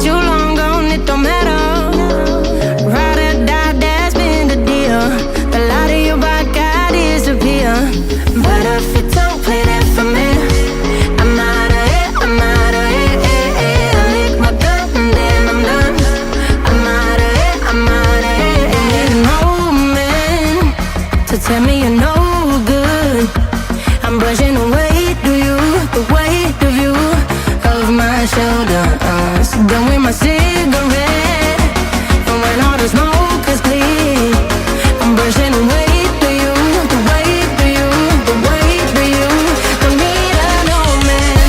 that you long gone, it don't matter. Ride or die, that's been the deal. The light of your bike, I disappear. But if you don't play that for me, I'm out of it, I'm out of it. I lick my gun and then I'm done. I'm out of it, I'm out of it. I need an old man to tell me you're no good. I'm brushing the weight of you, the weight of you, of my shoulders. Done with my cigarette, and when all the smoke is clear, I'm brushing the weight of you, the weight of you, the weight of you. Don't need an old man.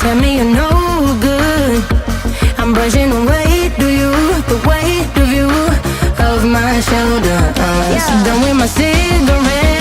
Tell me you're no good. I'm brushing the weight of you, the weight of you, of my shoulders. Done with my cigarette.